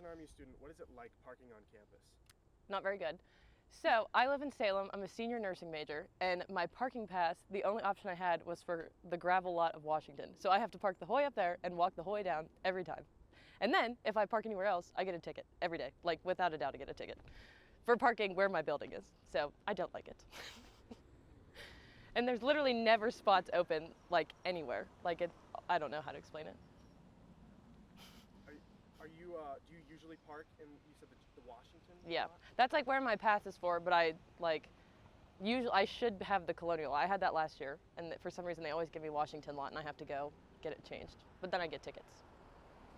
an RMU student, what is it like parking on campus? Not very good. So I live in Salem. I'm a senior nursing major, and my parking pass, the only option I had was for the gravel lot of Washington. So I have to park the whole way up there and walk the whole way down every time. And then if I park anywhere else, I get a ticket every day. Like, without a doubt, I get a ticket for parking where my building is. So I don't like it. And there's literally never spots open, like, anywhere. Like, I don't know how to explain it. Do you usually park in, you said the Washington Yeah, lot? that's like where my pass is for, but usually I should have the Colonial. I had that last year, and for some reason they always give me Washington lot, and I have to go get it changed. But then I get tickets.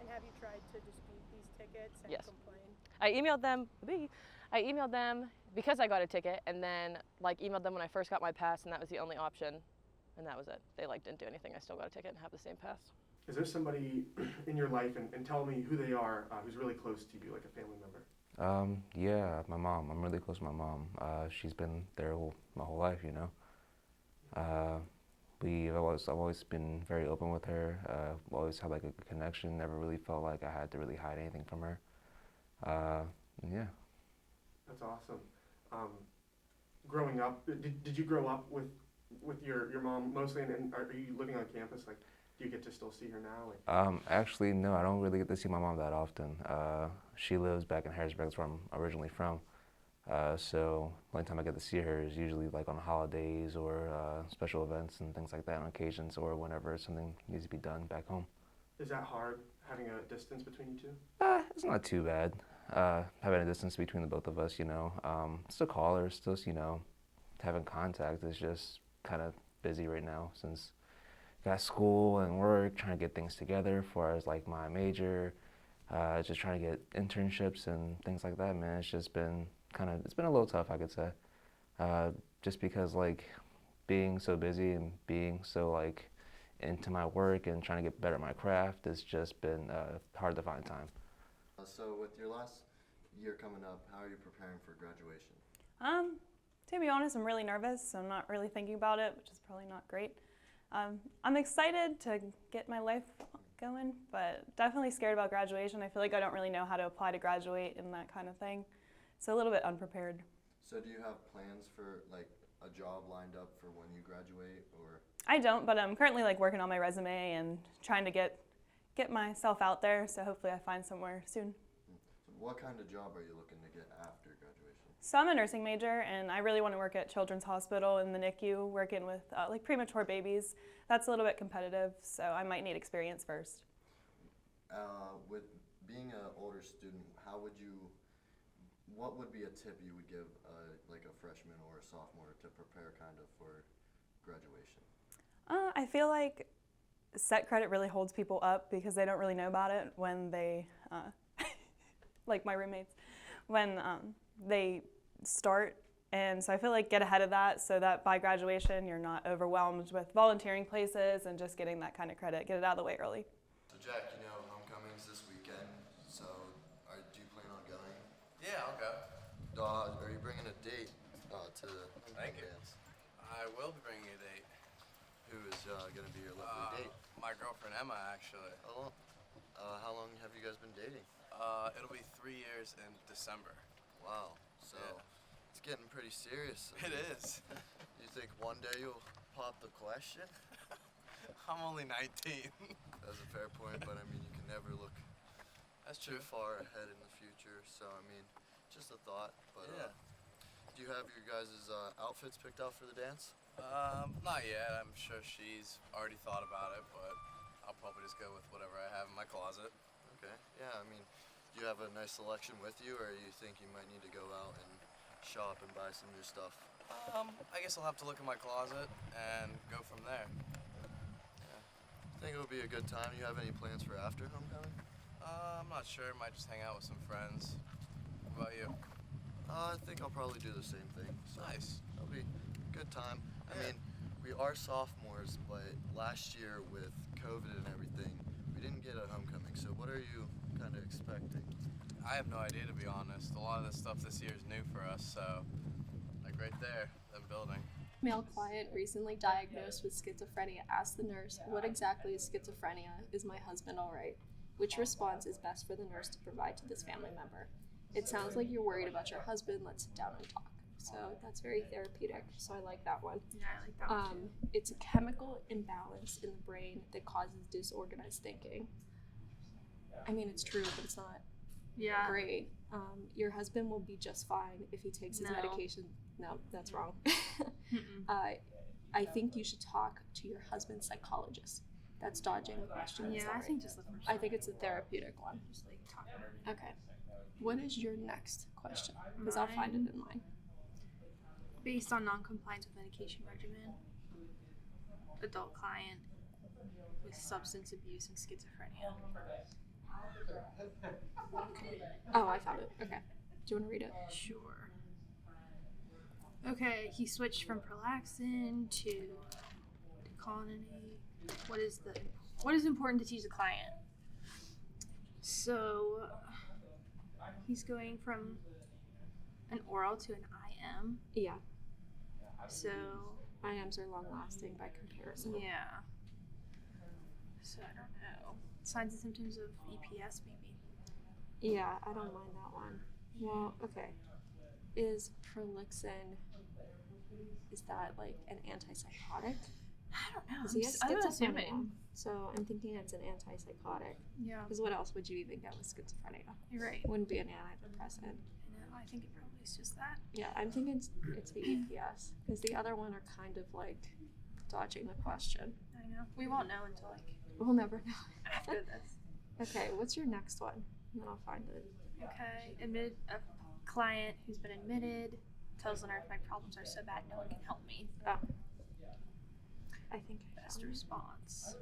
And have you tried to dispute these tickets and Yes. complain? I emailed them because I got a ticket, and then emailed them when I first got my pass, and that was the only option, and that was it. They didn't do anything. I still got a ticket and have the same pass. Is there somebody in your life, and tell me who they are, who's really close to you, like a family member? Yeah, my mom. I'm really close to my mom. She's been there my whole life, you know. I've always been very open with her. Always had like a good connection. Never really felt like I had to really hide anything from her. Yeah. That's awesome. Growing up, did you grow up with your mom mostly, and are you living on campus? Like, do you get to still see her now? Like, Actually, no, I don't really get to see my mom that often. She lives back in Harrisburg, that's where I'm originally from. So the only time I get to see her is usually like on holidays or special events and things like that on occasions, or whenever something needs to be done back home. Is that hard, having a distance between you two? It's not too bad. Having a distance between the both of us, you know. Still call her, still, you know, having contact is just kind of busy right now since got school and work, trying to get things together as far as like my major, just trying to get internships and things like that, man. It's just been it's been a little tough, I could say. Just because like being so busy and being so like into my work and trying to get better at my craft, it's just been hard to find time. So with your last year coming up, how are you preparing for graduation? To be honest, I'm really nervous, so I'm not really thinking about it, which is probably not great. I'm excited to get my life going, but definitely scared about graduation. I feel like I don't really know how to apply to graduate and that kind of thing. So a little bit unprepared. So do you have plans for like a job lined up for when you graduate, or? I don't, but I'm currently like working on my resume and trying to get myself out there, so hopefully I find somewhere soon. So what kind of job are you looking to get after graduation? So I'm a nursing major, and I really want to work at Children's Hospital in the NICU, working with like premature babies. That's a little bit competitive, so I might need experience first. With being an older student, what would be a tip you would give like a freshman or a sophomore to prepare kind of for graduation? I feel like set credit really holds people up because they don't really know about it when they, like my roommates, when they start. And so I feel like get ahead of that so that by graduation you're not overwhelmed with volunteering places and just getting that kind of credit. Get it out of the way early. So Jack, you know homecoming's this weekend, so do you plan on going? Yeah, I'll go. Are you bringing a date to the Thank you. dance? I will be bringing a date. Who is going to be your lovely date? My girlfriend Emma, actually. How long have you guys been dating? It'll be 3 years in December. Wow, so it's getting pretty serious. It is. You think one day you'll pop the question? I'm only 19. That's a fair point, but I mean, you can never look That's too true. far ahead in the future, so I mean, just a thought. But Yeah. do you have your guys' outfits picked out for the dance? Not yet. I'm sure she's already thought about it, but I'll probably just go with whatever I have in my closet. Okay, yeah, I mean, do you have a nice selection with you, or you think you might need to go out and shop and buy some new stuff? I guess I'll have to look in my closet and go from there. I think it'll be a good time. You have any plans for after homecoming? I'm not sure. Might just hang out with some friends. What about you? I think I'll probably do the same thing. So Nice. it'll be a good time. I Yeah. mean, we are sophomores, but last year with COVID and everything, we didn't get a homecoming. So what are you kind of expecting? I have no idea, to be honest. A lot of this stuff this year is new for us, so like right there, that building. Male client recently diagnosed with schizophrenia asked the nurse, "What exactly is schizophrenia? Is my husband all right?" Which response is best for the nurse to provide to this family member? It sounds like you're worried about your husband. Let's sit down and talk. So that's very therapeutic. So I like that one. Yeah, I like that one too. It's a chemical imbalance in the brain that causes disorganized thinking. I mean, it's true, but it's not Yeah. great. Your husband will be just fine if he takes his No. medication. No, that's wrong. Mm-mm. I think you should talk to your husband's psychologist. That's dodging the question. Yeah, I think just the first I think it's a therapeutic one. just like talk about it. Okay. What is your next question? Because I'll find it in mine. Based on non-compliance with medication regimen, adult client with substance abuse and schizophrenia. Oh, I found it. Okay. Do you want to read it? Sure. Okay, he switched from Prolaxin to Colony. What is important to teach the client? So he's going from an oral to an IM. Yeah. So IMs are long lasting by comparison. yeah. So I don't know. Signs and symptoms of EPS maybe. Yeah, I don't mind that one. Well, okay. Is Prolixin, is that like an antipsychotic? I don't know. Because he has I'm schizophrenia. assuming. So I'm thinking it's an antipsychotic. Yeah, Because what else would you even get with schizophrenia? you're right. It wouldn't be an antidepressant. No, I think it probably is just that. Yeah, I'm thinking it's the EPS. Because the other one are kind of like dodging the question. I know. We won't know until like We'll never know. after this. Okay, what's your next one? And then I'll find it. Okay, admit a client who's been admitted tells the nurse my problems are so bad no one can help me. Oh. I think I Best found it. response.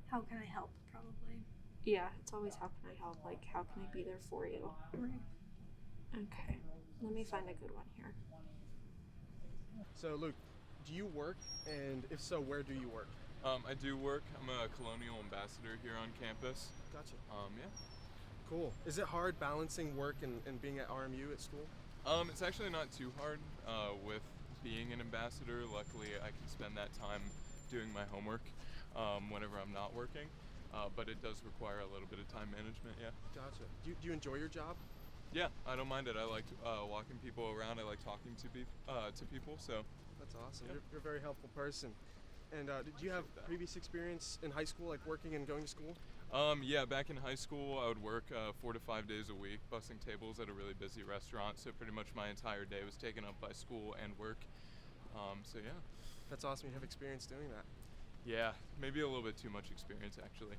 How can I help? Probably. Yeah, it's always how can I help? Like, how can I be there for you? Right. Okay, let me find a good one here. So, Luke, do you work? And if so, where do you work? I do work. I'm a colonial ambassador here on campus. Gotcha. Yeah. Cool. Is it hard balancing work and being at RMU at school? It's actually not too hard with being an ambassador. Luckily, I can spend that time doing my homework whenever I'm not working. But it does require a little bit of time management, yeah. Gotcha. Do you enjoy your job? Yeah, I don't mind it. I like walking people around. I like talking to people, so. That's awesome. Yeah. You're a very helpful person. And did you have previous experience in high school, like working and going to school? Yeah, back in high school, I would work 4 to 5 days a week, bussing tables at a really busy restaurant. So pretty much my entire day was taken up by school and work. So yeah. That's awesome. You have experience doing that. Yeah, maybe a little bit too much experience actually.